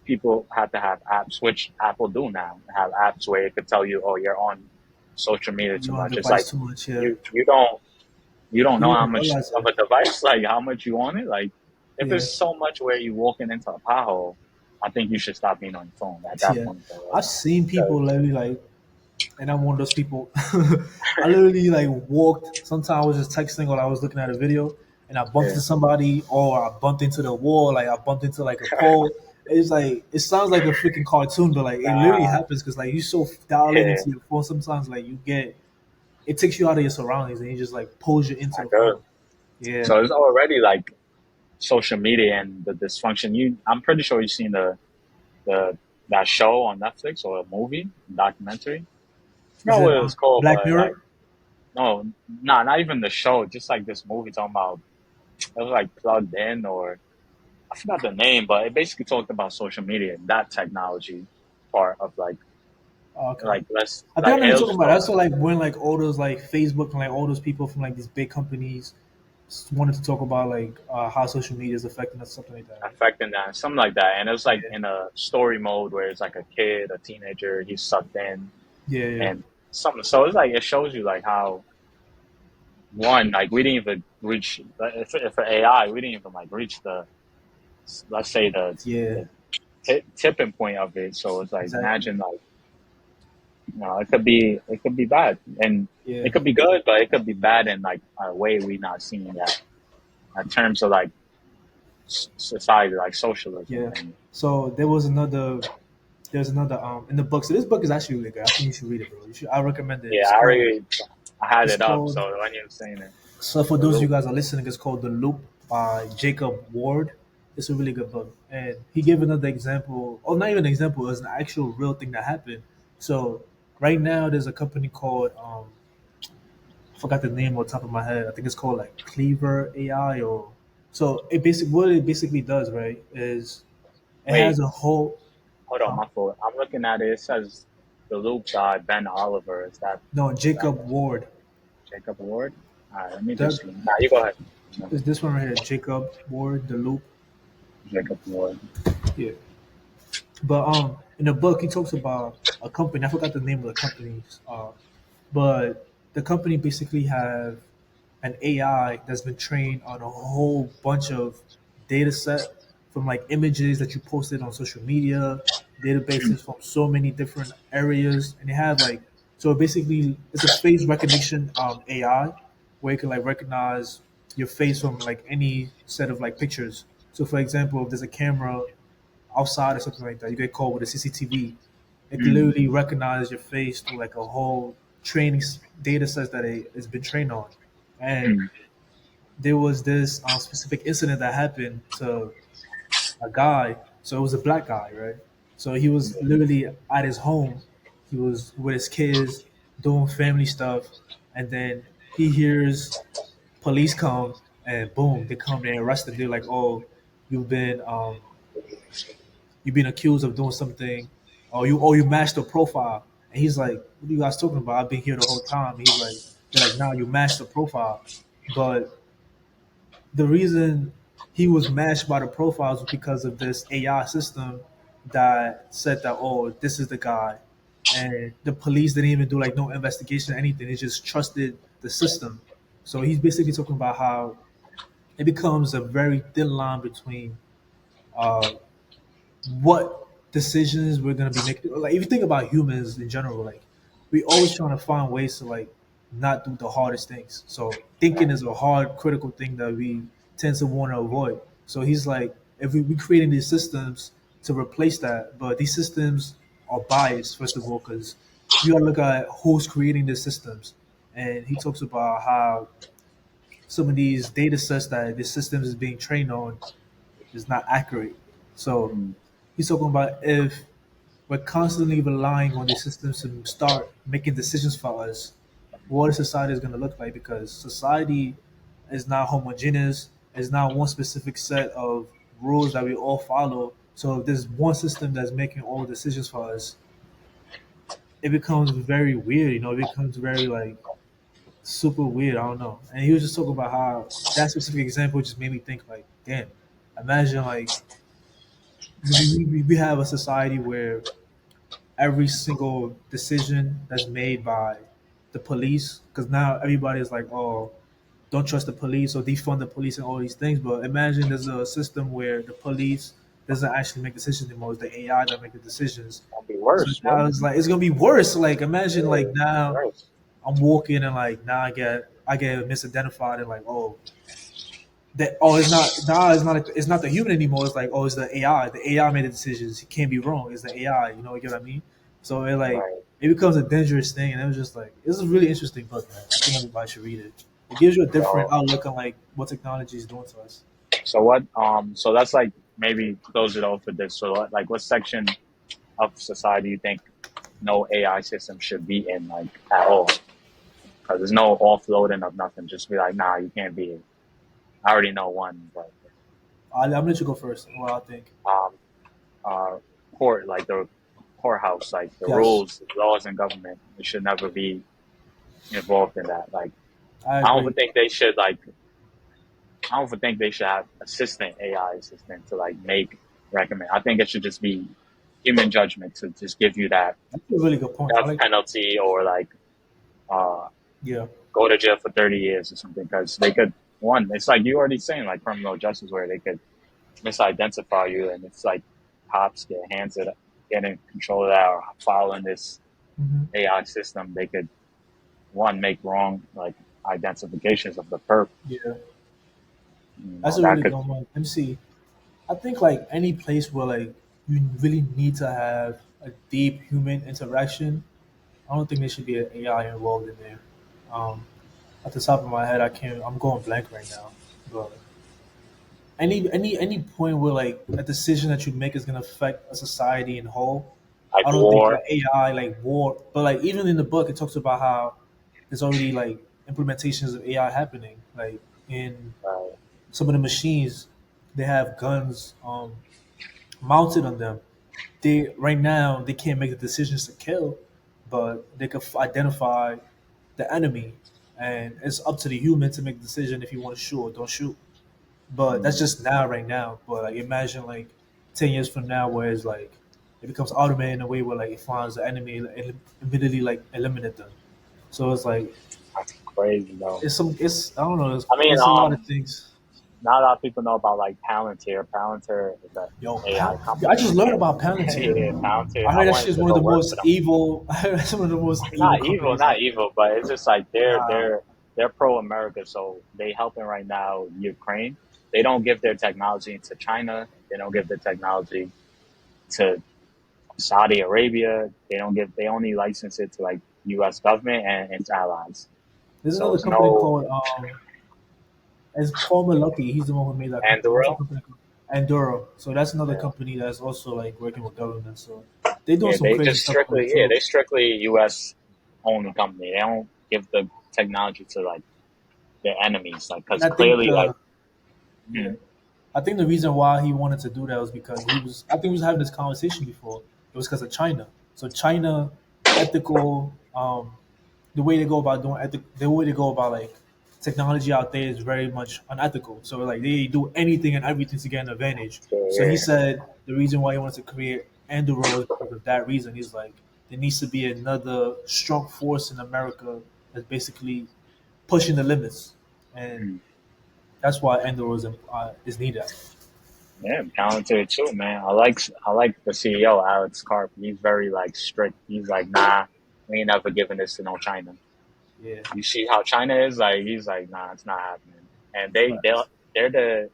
people have to have apps, which Apple do now. Have apps where it could tell you, oh, you're on social media too you're on much. It's like device too much. Yeah, you don't you know how wouldn't much realize of it. a device, like how much you on it. Like if Yeah, it's so much where you walking into a pothole, I think you should stop being on your phone at that yeah. point. Though, I've seen right? people literally like, and I'm one of those people. I literally like walked. Sometimes I was just texting or I was looking at a video, and I bumped Yeah, into somebody, or I bumped into the wall, like I bumped into like a pole. It's like it sounds like a freaking cartoon, but like it literally nah, happens because like you so dialed in yeah, into your phone. Sometimes like you get it takes you out of your surroundings, and you just like pulls you into I the phone. do. Yeah, So it's already like social media and the dysfunction. I'm pretty sure you've seen the that show on Netflix or a movie documentary. I is forgot it what it was called, Black but like Mirror? no, nah, not even the show. Just like this movie talking about it was like plugged in or I forgot the name, but it basically talked about social media and that technology part of Oh, okay. like less I think I like know what it you're was talking just about. talking That's what, like when like all those like Facebook and like all those people from like these big companies wanted to talk about like how social media is affecting us, something like that, right? affecting that, something like that. And it was like Yeah, in a story mode where it's like a kid, a teenager, he's sucked in yeah, yeah, and something. So it's like it shows you like how one like we didn't even reach if for AI we didn't even like reach the let's say yeah. the tipping point of it. So it's like Exactly. imagine like it could be bad and Yeah, it could be good, but it could be bad in like a way we not seeing that in terms of like society, like socialism yeah. and So there's another in the book. So this book is actually really good. I think you should read it, bro. You should. I recommend it. yeah, It's I called already I had it's it up. called So when you were saying it, So for the those of you loop, guys are listening, it's called The Loop by Jacob Ward. It's a really good book. And he gave another example, or not even an example, it was an actual real thing that happened. So right now there's a company called I forgot the name on top of my head. I think it's called like Cleaver AI or so it basic what it basically does, right, is it wait, has a whole hold on, huh? my fault. I'm looking at it. It says the loop by Ben Oliver. No, Is that Jacob Ward. Jacob Award? All right, let me That just. Nah, you go ahead. No, is this one right here, Jacob Ward, The Loop. Jacob Award. Yeah. But in the book, he talks about a company. I forgot the name of the company. But the company basically have an AI that's been trained on a whole bunch of data set from like images that you posted on social media, databases from so many different areas, and they have like so basically it's a face recognition AI where it can like recognize your face from like any set of like pictures. So for example, if there's a camera outside or something like that, you get called with a CCTV. It can Mm, literally recognize your face through like a whole training data set that it's been trained on. And mm, there was this specific incident that happened to a guy. So it was a black guy, right? So he was literally at his home. He was with his kids doing family stuff, and then he hears police come, and boom, they come, they arrest him. They're like, "Oh, you've been you've been accused of doing something, or you matched the profile." And he's like, "What are you guys talking about? I've been here the whole time." He's like, "They're like, nah, you matched the profile," but the reason he was matched by the profiles was because of this AI system that said that, oh, this is the guy, and the police didn't even do like no investigation or anything. They just trusted the system. So he's basically talking about how it becomes a very thin line between uh, what decisions we're gonna be making. Like if you think about humans in general, like we always trying to find ways to like not do the hardest things. So thinking is a hard, critical thing that we tend to want to avoid. So he's like, if we creating these systems to replace that, but these systems are biased first of all because you gotta look at who's creating these systems. And he talks about how some of these data sets that the systems is being trained on is not accurate. So mm, he's talking about if we're constantly relying on these systems to start making decisions for us, what a society is going to look like because society It's not homogeneous. It's not one specific set of rules that we all follow. So if there's one system that's making all decisions for us, it becomes very weird. It becomes very like super weird. I don't know. And he was just talking about how that specific example just made me think like, damn, imagine like we have a society where every single decision that's made by the police, because now everybody is like, oh, don't trust the police or defund the police and all these things. But imagine there's a system where the police doesn't actually make decisions anymore. It's the AI that make the decisions. It'll be So worse, bro. now it's like it's gonna be worse. Like imagine like Yeah, now worse. I'm walking and like now I get misidentified and like it's not the human anymore. It's like it's the AI. The AI made the decisions. He can't be wrong. It's the AI. You get what I mean? So Right. it becomes a dangerous thing, and it was just like this is a really interesting book, man. I think everybody should read it. It gives you a different Yo, outlook on like what technology is doing to us. so what? So that's like maybe close it off with this. So like, what section of society you think no AI system should be in, like at all? Because there's no offloading of nothing. Just be like, nah, you can't be it. I already know one, but I'm gonna let you go first. What I think. um, uh, court, like the courthouse, like the Yes, rules, laws, and government, it should never be involved in that. Like, I I don't agree. even think they should like. I don't even think they should have assistant AI assistant to like make recommend. I think it should just be human judgment to just give you that That's a really good point. I death like that. penalty or like uh, Yeah. go to jail for 30 years or something because they could one. It's like you already saying like criminal justice where they could misidentify you and it's like cops get hands it get in control of that or following this Hmm. AI system. They could one make wrong like identifications of the perp. Yeah. You That's know a that really could good one. Let me see. I think like any place where like you really need to have a deep human interaction, I don't think there should be an AI involved in there. Um, at the top of my head, I can't. I'm going blank right now. But any point where like a decision that you make is gonna affect a society in whole, like I don't think an war. AI like war. But like even in the book, it talks about how there's already like implementations of AI happening. Like in Uh, some of the machines, they have guns mounted on them. They right now they can't make the decisions to kill, but they can identify the enemy, and it's up to the human to make the decision if you want to shoot or don't shoot. But that's mm, just now, right now. But like imagine like 10 years from now, where it's like it becomes automated in a way where like it finds the enemy and immediately like eliminate them. So it's like that's crazy though. it's I don't know. I mean, It's a lot of things. not a lot of people know about like Palantir. Palantir is an Yo, AI I company, just learned and about Palantir. yeah, Palantir. I I heard that shit wanted is to one of go the work for most them. evil. I heard that's one of the most evil Not evil, companies. not Like, evil, but it's just like they're nah, they're they're pro America, so they helping right now Ukraine. They don't give their technology to China. They don't give their technology to Saudi Arabia. They only license it to like U.S. government and its allies. there's So another it's company no called it's Palmer Luckey. He's the one who made that company. What's the Anduril. company called? Andorra. So that's another Yeah. company that's also like working with government. So they're doing Yeah, some they crazy just stuff on strictly it yeah, too. they strictly U.S. only company. They don't give the technology to like their enemies, like And because I think clearly like the yeah, I think the reason why he wanted to do that was because I think he was having this conversation before. It was because of China. So China ethical the way they go about the way they go about like technology out there is very much unethical. So like they do anything and everything to get an advantage. So he yeah, said the reason why he wanted to create Anduril is because of that reason. He's like there needs to be another strong force in America that's basically pushing the limits, and mm, that's why Anduril is needed. yeah, talented too, man. I like the CEO Alex Karp. He's very like strict. He's like, nah, we ain't never giving this to no China. Yeah, You see how China is like. He's like, nah, it's not happening. And facts. they're the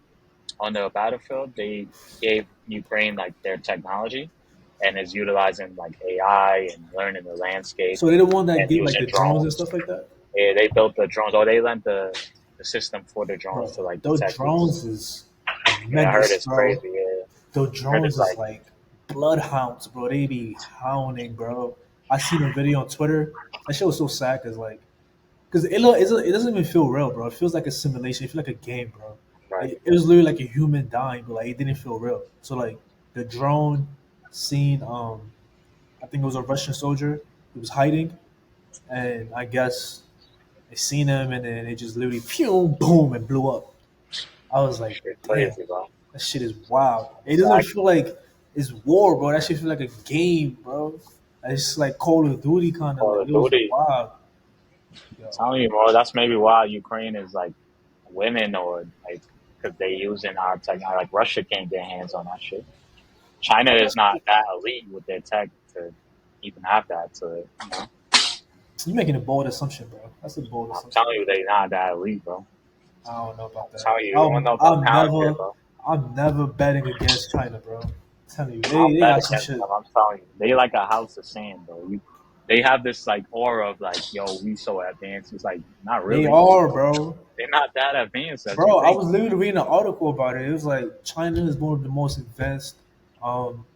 on the battlefield. They gave Ukraine like their technology, and is utilizing like AI and learning the landscape So they're the one that and gave like using the drones and drones. stuff like that, Yeah, they built the drones. Oh, they lent the system for the drones bro. to like Those detect these. drones is a Yeah, I heard menace, it's bro. crazy. Yeah, Those I heard it's drones is like like bloodhounds, bro. They be hounding, bro. I seen a video on Twitter. That shit was so sad because like because it doesn't even feel real, bro. It feels like a simulation. It feels like a game, bro. Right. Like, it was literally like a human dying, but like it didn't feel real. So like the drone seen, I think it was a Russian soldier. He was hiding, and I guess they seen him, and then it just literally pew boom and blew up. I was like, Shit damn, crazy, bro. that shit is wild. It doesn't Exactly. feel like it's war, bro. That shit feel like a game, bro. It's like Call of Duty kind of Call like of it was Duty. wild. I'm Yo, telling you, bro. That's maybe why Ukraine is like winning, or like because they using our tech. Like Russia can't get hands on that shit. China I'm is not, not that elite with their tech to even have that. So you making a bold assumption, bro. That's a bold I'm assumption. telling you, they not that elite, bro. I don't know I'm about that. telling you, you don't know about counterfeit, bro. I'm never betting against China, bro. I'm telling you, I'll they bet got some against shit. them. I'm telling you, they like a house of sand, bro. They have this like aura of like, yo, we so advanced. It's like not They really. are, bro. They're not that advanced as you Bro, I think. was literally reading an article about it. It was like China is one of the most advanced um,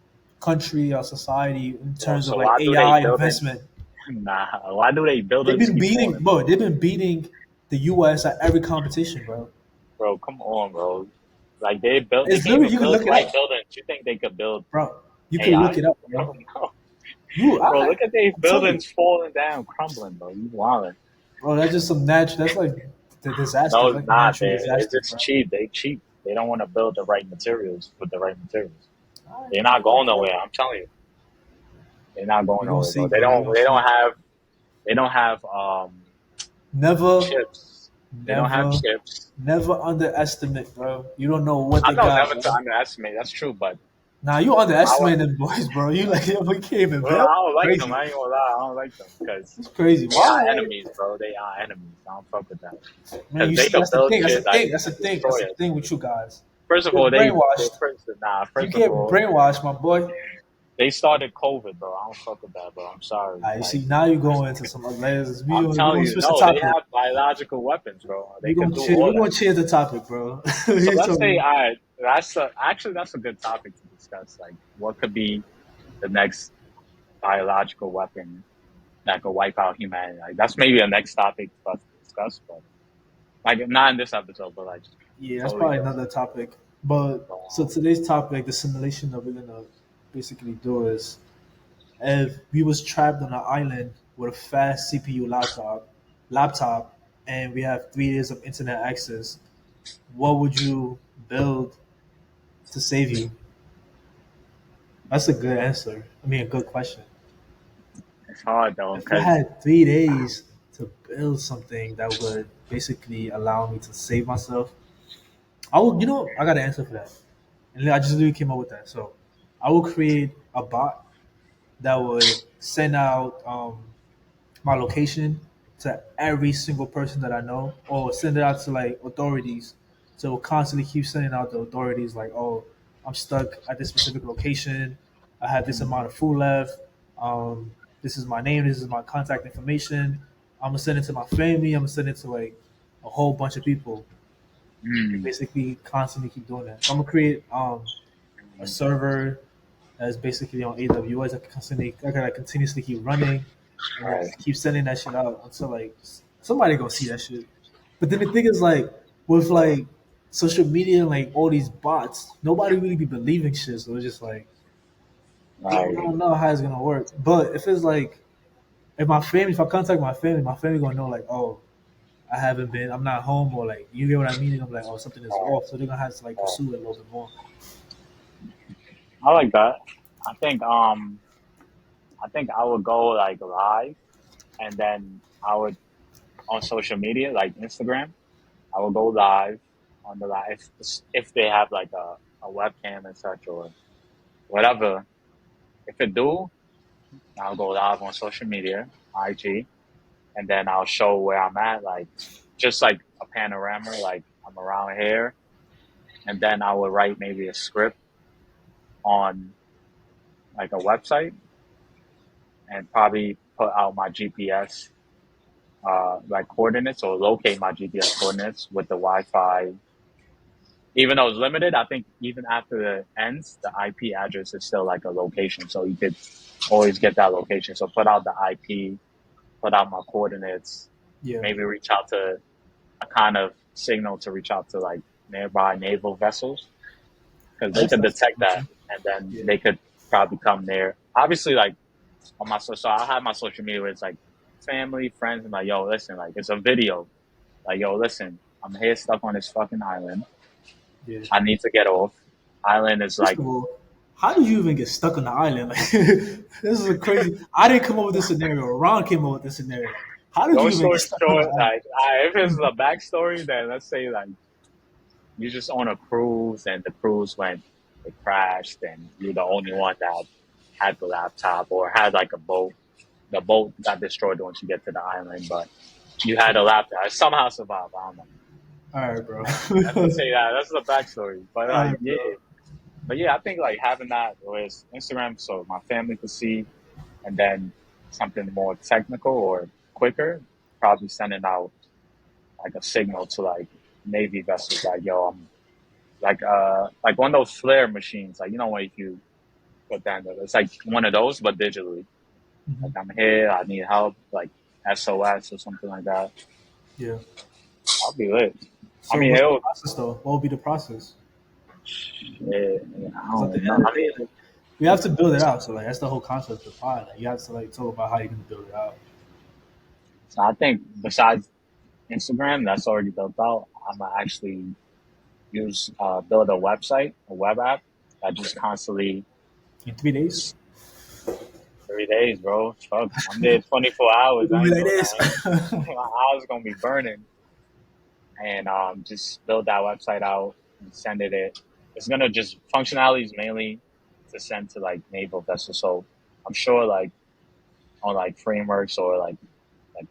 country or society in Yo, terms of so like why do they AI building? investment. Nah, why do they buildings keep falling down? They've been beating the US at every competition, bro. Bro, come on, bro. Like they It's can't literally even you can build look the it right up, buildings. You think they could build bro. You can look AI? it up, Bro, bro. no. You, Bro, look at these I'm telling you, buildings falling down, crumbling, bro. You wildin'. bro. That's just some natural. That's like the disaster. No, It's it's like a not. natural They're disaster, just bro. cheap. They cheap. They don't want to build the right materials with the right materials. All They're right, not bro. going nowhere. I'm telling you, they're not going We gonna nowhere, see, bro. bro. We gonna They don't see. have. They don't have Never, chips. They don't have never, chips. never underestimate, bro. You don't know what I they know got, never to bro. underestimate. That's true, but Nah, you I, underestimate them boys, bro. You like we can't even well, build. I don't like them. Crazy. I ain't gonna lie. I don't like them because It's crazy. they are Why? enemies, bro. They are enemies. I don't fuck with them Man, because you they see, could that's the build thing. That's the shit like thing. That's the and thing. That's destroy the us. thing with you guys. First of You all, get they brainwashed. first nah. You First of get all, brainwashed, my boy. they started COVID, bro. I don't fuck with that, bro. I'm sorry. You Like see, now you go into some other layers. I'm We telling gonna you, switch the no, they topic. have biological weapons, bro. They We could gonna do change. all We that. gonna change the topic, bro. So You let's told say, me. all right, that's a good topic to discuss. Like, what could be the next biological weapon that could wipe out humanity? Like, that's maybe a next topic for us to discuss, but like not in this episode, but like Yeah, that's totally probably different. another topic. But So, so today's topic, the simulation that we're gonna basically do is if we was trapped on an island with a fast CPU laptop, and we have 3 days of internet access, what would you build to save you? That's a good answer. I mean, a good question. it's hard though, If I because had 3 days to build something that would basically allow me to save myself, I would. You know, I got an answer for that, and I just literally came up with that. So, I will create a bot that would send out my location to every single person that I know, or send it out to like authorities. So we'll constantly keep sending out the authorities like, oh, I'm stuck at this specific location. I have this amount of food left. This is my name. This is my contact information. I'm gonna send it to my family. I'm gonna send it to like a whole bunch of people, and mm, basically constantly keep doing that. So I'm gonna create a server that's basically on AWS. I can like continuously keep running and then right, just keep sending that shit out until like somebody gonna see that shit. But then the thing is like with like social media and like all these bots, nobody really be believing shit. So it's just like I right, don't know how it's gonna work. But if it's like if I contact my family gonna know like, oh, I'm not home, or like you get what I mean. And I'm like, oh, something is right, off. So they're gonna have to like right. pursue it a little bit more. I like that. I think I think I would go like live, and then I would on social media like Instagram. I will go live on the live if they have like a webcam and such or whatever. If it do, I'll go live on social media, IG, and then I'll show where I'm at, like just like a panorama, like I'm around here, and then I will write maybe a script on like a website and probably put out my GPS like coordinates or locate my GPS coordinates with the Wi-Fi. Even though it's limited, I think even after it ends, the IP address is still like a location, so you could always get that location. So put out the IP, put out my coordinates, Yeah, maybe reach out to a kind of signal to reach out to like nearby naval vessels because they could that's detect that awesome. and then Yeah, they could probably come there. Obviously, like on my so I have my social media where it's like family, friends, and like, yo, listen, like it's a video. Like, yo, listen, I'm here stuck on this fucking island. yeah. I need to get off. Island is First like of all, how did you even get stuck on the island? Like, this is a crazy. I didn't come up with this scenario. Ron came up with this scenario. Like, how did you long even get story stuck on the short, island? like if it's a backstory, then let's say like you just on a cruise and the cruise went it crashed and you're the only one that had the laptop or had like a boat. The boat got destroyed once you get to the island, but you had a laptop. I somehow survived. I don't know. All right, bro. Let's just say that. That's the backstory. But All like, right, yeah. bro. But yeah, I think like having that was Instagram so my family could see, and then something more technical or quicker, probably sending out like a signal to like Navy vessels, like yo, I'm like one of those flare machines, like you know when if you put that, it's like one of those but digitally. Hmm. Like I'm here, I need help, like SOS or something like that. Yeah. I'll be lit. I So mean, what's the it'll, process though? What will be the process? yeah, I Because at the don't know. end of I the day, mean, like, we have to build it out. So like that's the whole concept of the pod. Like you have to like talk about how you're gonna build it out. so I think besides Instagram, that's already built out. I'm gonna actually use build a website, a web app that just constantly In 3 days. 3 days, bro. Fuck, I'm there 24 It's hours. gonna I be ain't like doing this. that. My hours gonna be burning, and just build that website out and send it. It's gonna just functionality is mainly to send to like naval vessels. So I'm sure like on like frameworks or like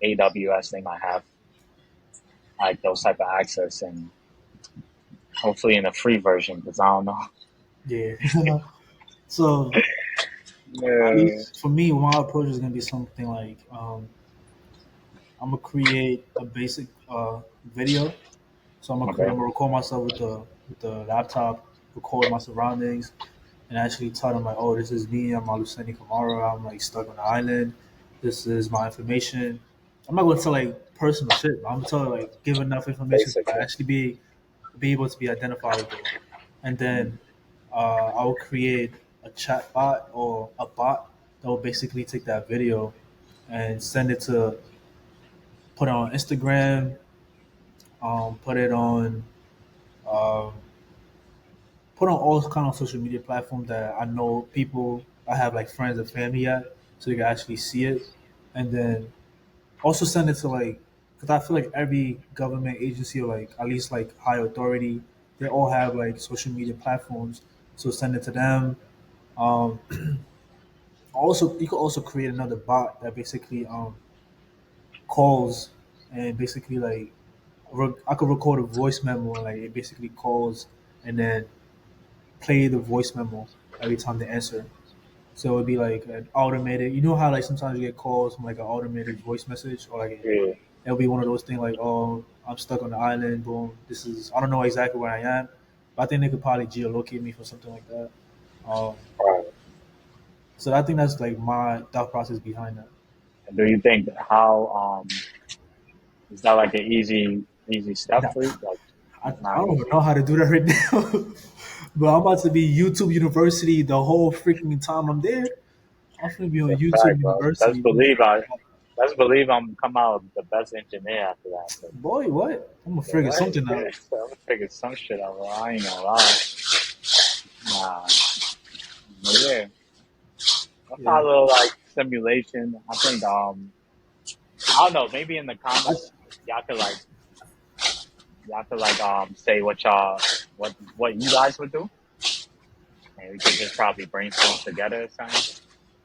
AWS, they might have like those type of access, and hopefully in a free version because I don't know. Yeah. So at Yeah. least for me, my approach is gonna be something like I'm gonna create a basic video. So I'm Okay. gonna record myself with the laptop, record my surroundings, and actually tell them like, oh, this is me. I'm Aluseni Kamara. I'm like stuck on the island. This is my information. I'm not gonna tell like personal shit, but I'm gonna tell like give enough information to Basically. actually be able to be identifiable. And then I will create a chat bot or a bot that will basically take that video and send it to put it on Instagram, put it on um, put on all kind of social media platforms that I know people I have like friends and family at, so they can actually see it, and then also send it to like because I feel like every government agency or like at least like high authority, they all have like social media platforms, so send it to them. Um, also, you could also create another bot that basically calls and basically like I could record a voice memo and like it basically calls and then play the voice memo every time they answer. So it would be like an automated. You know how like sometimes you get calls from like an automated voice message, or like Yeah. it'll be one of those things like, "Oh, I'm stuck on the island. Boom. This is I don't know exactly where I am, but I think they could probably geolocate me for something like that." Um, Right. so I think that's like my thought process behind that. Do you think how is that like an easy step Nah, for you? Like I not don't even easy. know how to do that right now, but I'm about to be YouTube University the whole freaking time I'm there. I'm gonna be on That's a YouTube fact, bro. University, bro. Let's believe I'm come out the best engineer after that. But, Boy, what? I'm gonna yeah, figure what? something Yeah, out. I'm gonna figure some shit out, bro. I ain't gonna lie. Nah. But yeah. That's Yeah. not a little like simulation. I think I don't know, maybe in the I, comments y'all could like y'all could like say what y'all what you guys would do. And we could just probably brainstorm together or something.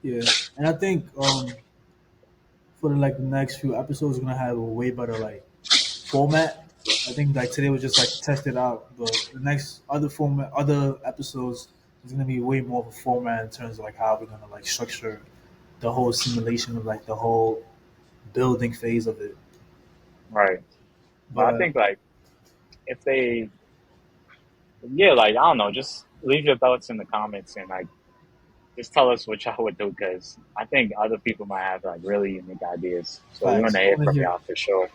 yeah, and I think for like the next few episodes, we're gonna have a way better like format. I think like today was just like to test it out, but the next other format, other episodes is gonna be way more of a format in terms of like how we're gonna like structure the whole simulation of like the whole building phase of it. Right. But I But think like if they, yeah, like I don't know, just leave your thoughts in the comments and like just tell us what y'all would do because I think other people might have like really unique ideas. So we want Facts. to I hear want to from hear. y'all for sure.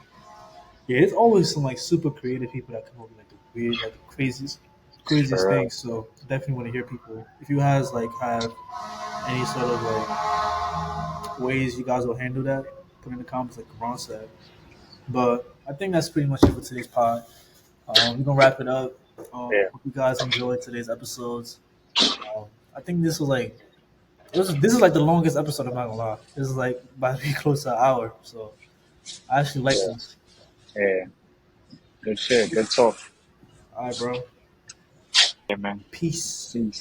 Yeah, it's always some like super creative people that come up with like the weird, like the craziest For real. things. So definitely want to hear people. If you guys like have any sort of like ways you guys will handle that, put in the comments like Ron said. But I think that's pretty much it for today's pod. We're gonna wrap it up. Yeah. Hope you guys enjoyed today's episodes. I think this was like this is like the longest episode. I'm not gonna lie. This is like about to be close to an hour. So I actually like Yeah. this. Yeah. Good shit. Good talk. All right, bro. Yeah, man. Peace. Peace.